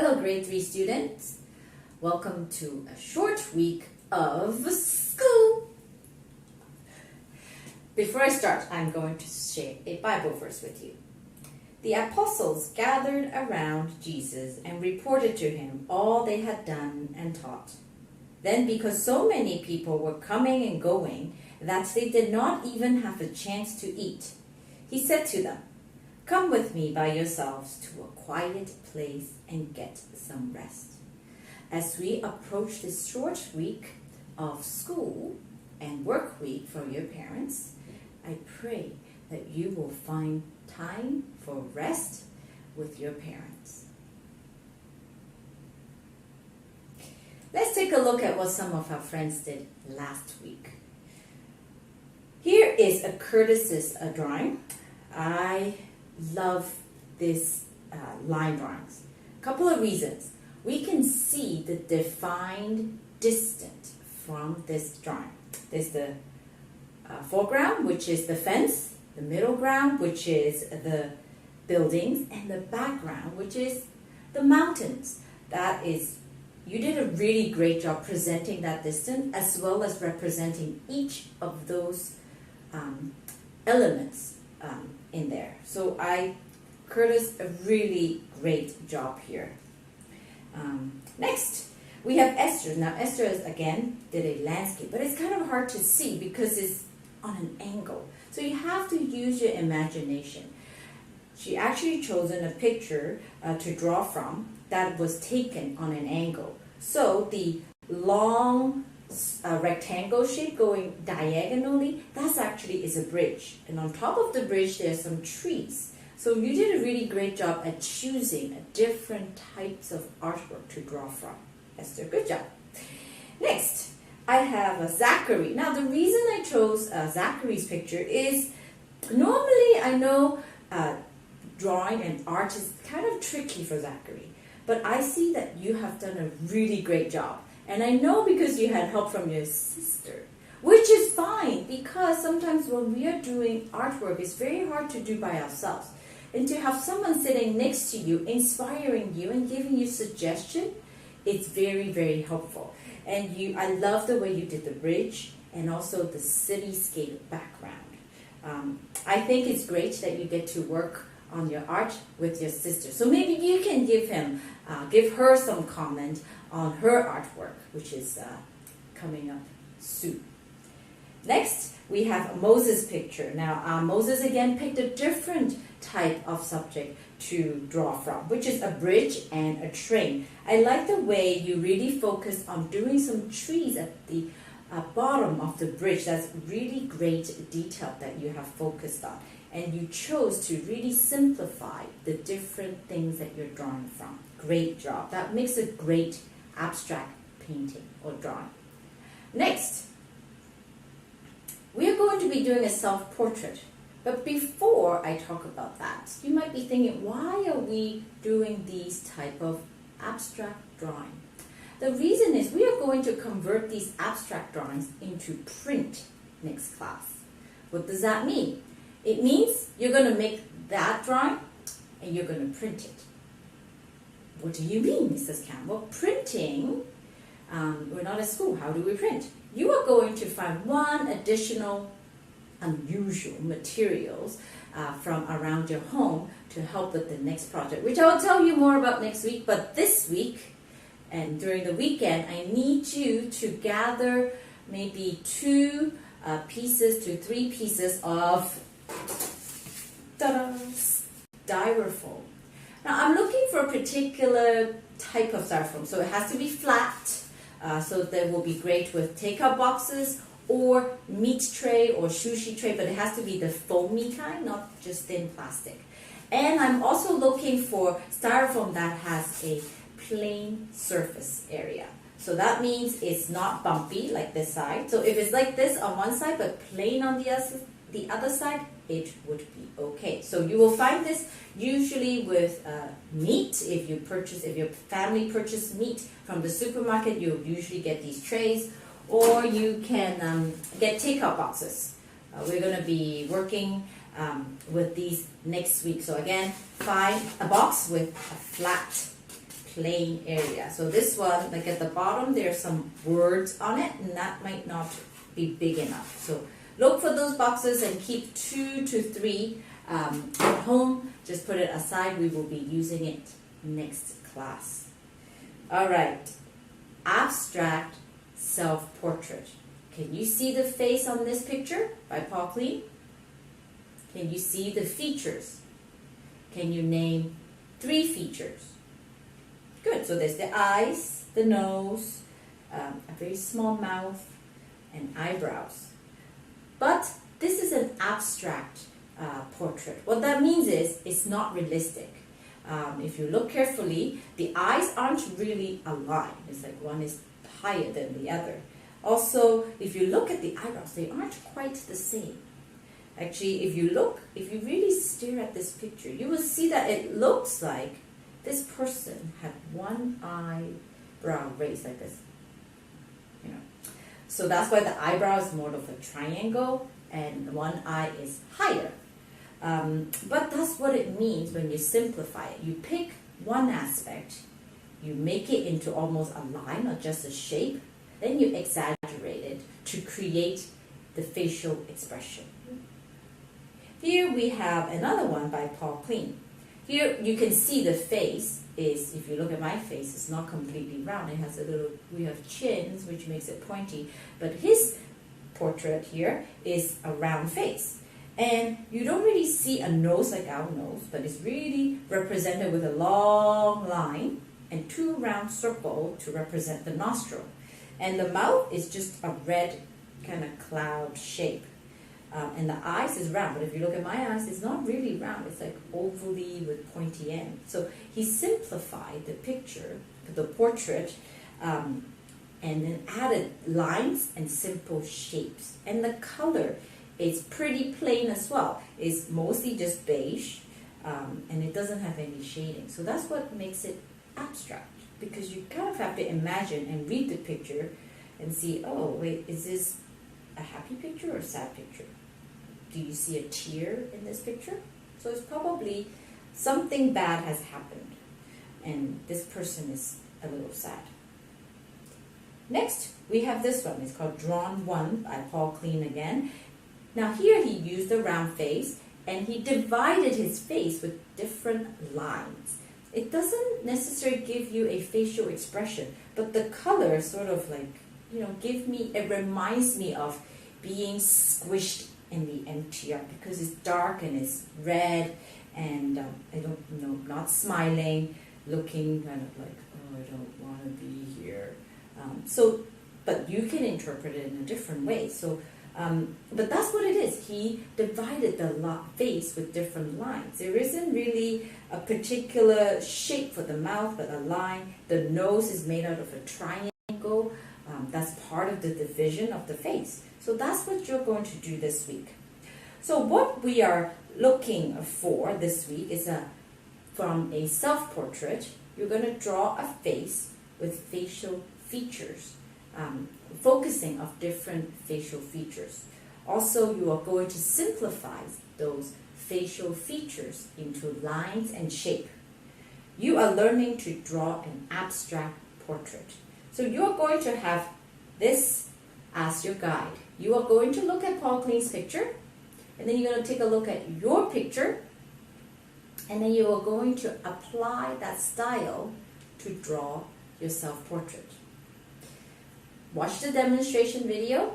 Hello, grade 3 students. Welcome to a short week of school. Before I start, I'm going to share a Bible verse with you. The apostles gathered around Jesus and reported to him all they had done and taught. Then, because so many people were coming and going that they did not even have a chance to eat, he said to them, "Come with me by yourselves to a quiet place and get some rest." As we approach this short week of school and work week for your parents, I pray that you will find time for rest with your parents. Let's take a look at what some of our friends did last week. Here is a Curtis's drawing. I love this line drawings. A couple of reasons. We can see the defined distance from this drawing. There's the foreground, which is the fence, the middle ground, which is the buildings, and the background, which is the mountains. That is, you did a really great job presenting that distance as well as representing each of those elements in there. So Curtis, a really great job here. Next, we have Esther. Now, Esther again did a landscape, but it's kind of hard to see because it's on an angle. So you have to use your imagination. She actually chosen a picture to draw from that was taken on an angle. So the long rectangle shape going diagonally, that's actually is a bridge. And on top of the bridge, there's some trees. So you did a really great job at choosing different types of artwork to draw from. Esther, good job. Next, I have Zachary. Now, the reason I chose Zachary's picture is normally I know drawing and art is kind of tricky for Zachary. But I see that you have done a really great job. And I know because you had help from your sister, which is fine because sometimes when we are doing artwork, it's very hard to do by ourselves. And to have someone sitting next to you, inspiring you and giving you suggestion, it's very, very helpful. And I love the way you did the bridge and also the cityscape background. I think it's great that you get to work on your art with your sister. So maybe you can give her some comment on her artwork, which is coming up soon. Next, we have Moses' picture. Now, Moses again picked a different type of subject to draw from, which is a bridge and a train. I like the way you really focus on doing some trees at the bottom of the bridge. That's really great detail that you have focused on. And you chose to really simplify the different things that you're drawing from. Great job. That makes a great abstract painting or drawing. Next, we are going to be doing a self-portrait. But before I talk about that, you might be thinking, why are we doing these type of abstract drawing? The reason is we are going to convert these abstract drawings into print next class. What does that mean? It means you're going to make that drawing and you're going to print it. What do you mean, Mrs. Campbell? Printing, we're not at school. How do we print? You are going to find one additional unusual materials from around your home to help with the next project, which I'll tell you more about next week. But this week and during the weekend, I need you to gather maybe 2 pieces to 3 pieces of styrofoam. Now, I'm looking for a particular type of styrofoam, so it has to be flat, so that will be great with takeout boxes or meat tray or sushi tray, but it has to be the foamy kind, not just thin plastic. And I'm also looking for styrofoam that has a plain surface area. So that means it's not bumpy like this side. So if it's like this on one side but plain on the other side, it would be okay. So you will find this usually with meat. If your family purchase meat from the supermarket, you'll usually get these trays, or you can get takeout boxes. We're going to be working with these next week. So again, find a box with a flat plain area. So this one, like at the bottom, there's some words on it, and that might not be big enough. So look for those boxes and keep 2 to 3 at home. Just put it aside. We will be using it next class. All right, abstract self-portrait. Can you see the face on this picture by Paul Kleen? Can you see the features? Can you name 3 features? Good. So there's the eyes, the nose, a very small mouth, and eyebrows. But this is an abstract portrait. What that means is it's not realistic. If you look carefully, the eyes aren't really aligned. It's like one is higher than the other. Also, if you look at the eyebrows, they aren't quite the same. Actually, if you really stare at this picture, you will see that it looks like this person had one eyebrow raised like this. You know, so that's why the eyebrow is more of a triangle and one eye is higher. But that's what it means when you simplify it. You pick one aspect, you make it into almost a line or just a shape, then you exaggerate it to create the facial expression. Here we have another one by Paul Kleen. Here you can see the face is, if you look at my face, it's not completely round. It has we have chins, which makes it pointy. But his portrait here is a round face. And you don't really see a nose like our nose, but it's really represented with a long line and 2 round circles to represent the nostril. And the mouth is just a red kind of cloud shape. And the eyes is round, but if you look at my eyes, it's not really round. It's like ovally with pointy end. So he simplified the picture, the portrait, and then added lines and simple shapes. And the color is pretty plain as well. It's mostly just beige, and it doesn't have any shading. So that's what makes it abstract, because you kind of have to imagine and read the picture and see, oh, wait, is this a happy picture or a sad picture? Do you see a tear in this picture? So it's probably something bad has happened, and this person is a little sad. Next, we have this one. It's called Drawn 1 by Paul Kleen again. Now here he used a round face, and he divided his face with different lines. It doesn't necessarily give you a facial expression, but the color sort of like, it reminds me of being squished in the empty because it's dark and it's red, and not smiling, looking kind of like, oh, I don't want to be here. But you can interpret it in a different way. So, but that's what it is. He divided the face with different lines. There isn't really a particular shape for the mouth, but a line. The nose is made out of a triangle. That's part of the division of the face. So that's what you're going to do this week. So what we are looking for this week is from a self-portrait, you're going to draw a face with facial features, focusing on different facial features. Also, you are going to simplify those facial features into lines and shape. You are learning to draw an abstract portrait. So you're going to have this as your guide. You are going to look at Paul Kleen's picture, and then you're going to take a look at your picture, and then you are going to apply that style to draw your self-portrait. Watch the demonstration video,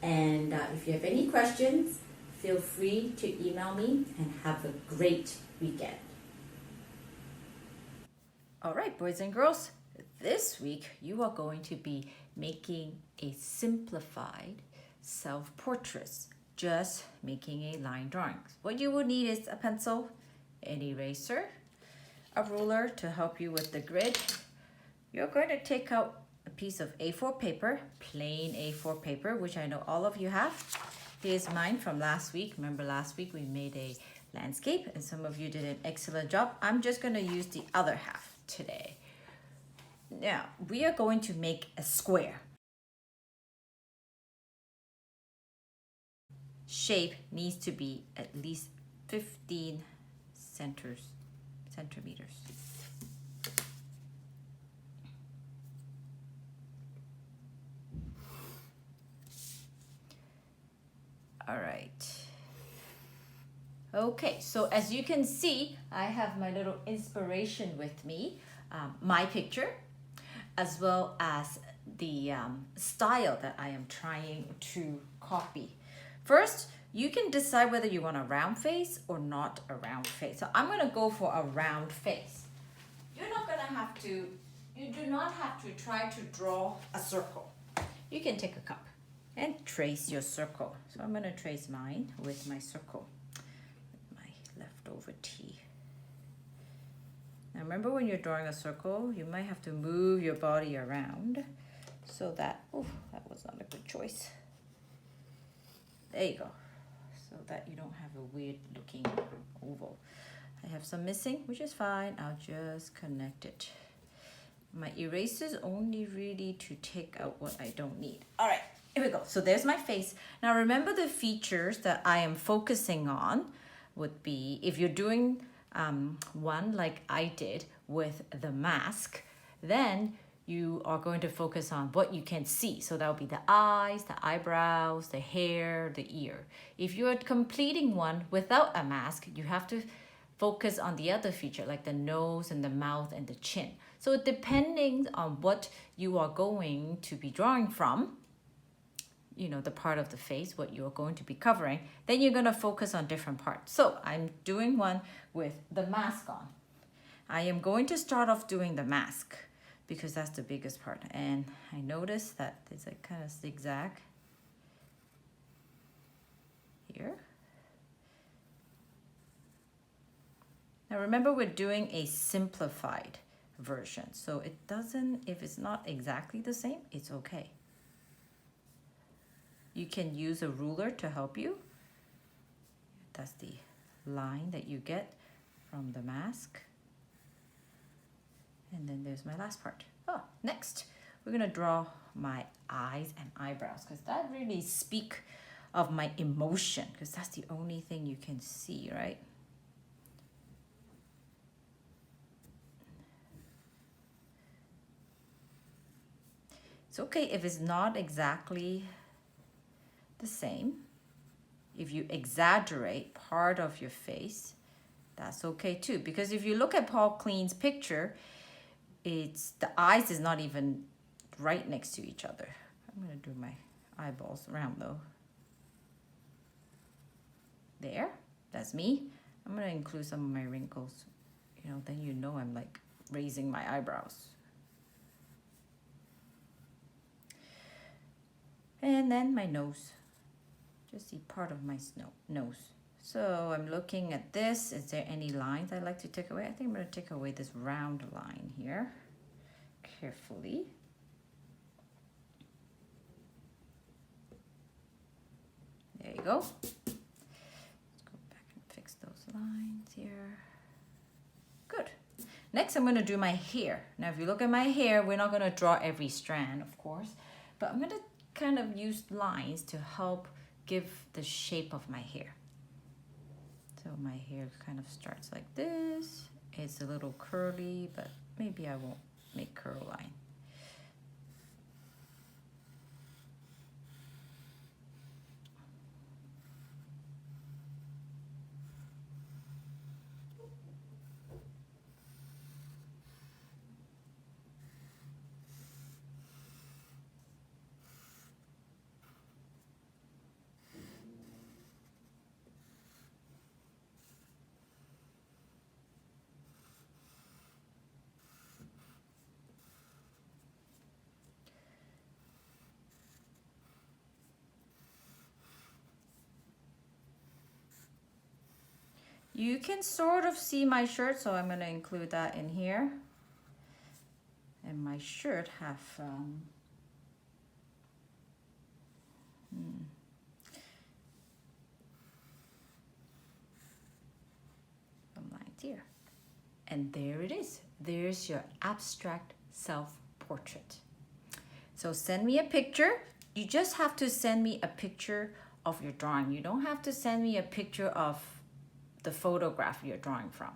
and if you have any questions, feel free to email me, and have a great weekend. All right, boys and girls, this week you are going to be making a simplified self-portraits, just making a line drawing. What you will need is a pencil, an eraser, a ruler to help you with the grid. You're going to take out a piece of A4 paper, plain A4 paper, which I know all of you have. Here's mine from last week. Remember last week we made a landscape, and some of you did an excellent job. I'm just going to use the other half today. Now, we are going to make a square. Shape needs to be at least 15 centimeters. right. Okay, so as you can see, I have my little inspiration with me, my picture, as well as the style that I am trying to copy. First, you can decide whether you want a round face or not a round face. So I'm gonna go for a round face. You do not have to try to draw a circle. You can take a cup and trace your circle. So I'm gonna trace mine with my circle, with my leftover tea. Now remember, when you're drawing a circle, you might have to move your body around so that, oh, that was not a good choice. There you go. So that you don't have a weird looking oval. I have some missing, which is fine. I'll just connect it. My eraser's only really to take out what I don't need. All right, here we go. So there's my face. Now remember, the features that I am focusing on would be, if you're doing one like I did with the mask, then you are going to focus on what you can see. So that will be the eyes, the eyebrows, the hair, the ear. If you are completing one without a mask, you have to focus on the other feature, like the nose and the mouth and the chin. So depending on what you are going to be drawing from, you know, the part of the face, what you're going to be covering, then you're going to focus on different parts. So I'm doing one with the mask on. I am going to start off doing the mask because that's the biggest part. And I noticed that there's a kind of zigzag here. Now remember, we're doing a simplified version. So it doesn't, if it's not exactly the same, it's okay. You can use a ruler to help you. That's the line that you get from the mask. And then there's my last part. Oh, next, we're gonna draw my eyes and eyebrows, because that really speak of my emotion, because that's the only thing you can see, right? It's okay if it's not exactly the same. If you exaggerate part of your face, that's okay too. Because if you look at Paul Klein's picture, it's the eyes is not even right next to each other. I'm gonna do my eyeballs around though. There, that's me. I'm gonna include some of my wrinkles. You know, then you know I'm like raising my eyebrows. And then my nose. Just see part of my nose. So I'm looking at this. Is there any lines I'd like to take away? I think I'm going to take away this round line here carefully. There you go. Let's go back and fix those lines here. Good. Next, I'm going to do my hair. Now, if you look at my hair, we're not going to draw every strand, of course, but I'm going to kind of use lines to help give the shape of my hair. So my hair kind of starts like this. It's a little curly, but maybe I won't make curl line. You can sort of see my shirt, so I'm going to include that in here. And my shirt have some lines here. And there it is. There's your abstract self-portrait. So send me a picture. You just have to send me a picture of your drawing. You don't have to send me a picture of the photograph you're drawing from.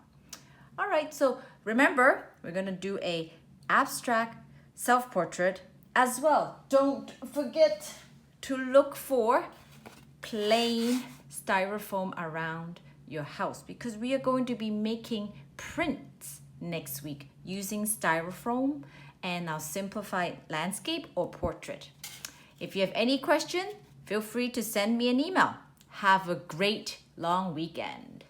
All right, so remember, we're gonna do a abstract self-portrait as well. Don't forget to look for plain styrofoam around your house, because we are going to be making prints next week using styrofoam and our simplified landscape or portrait. If you have any question, feel free to send me an email. Have a great long weekend.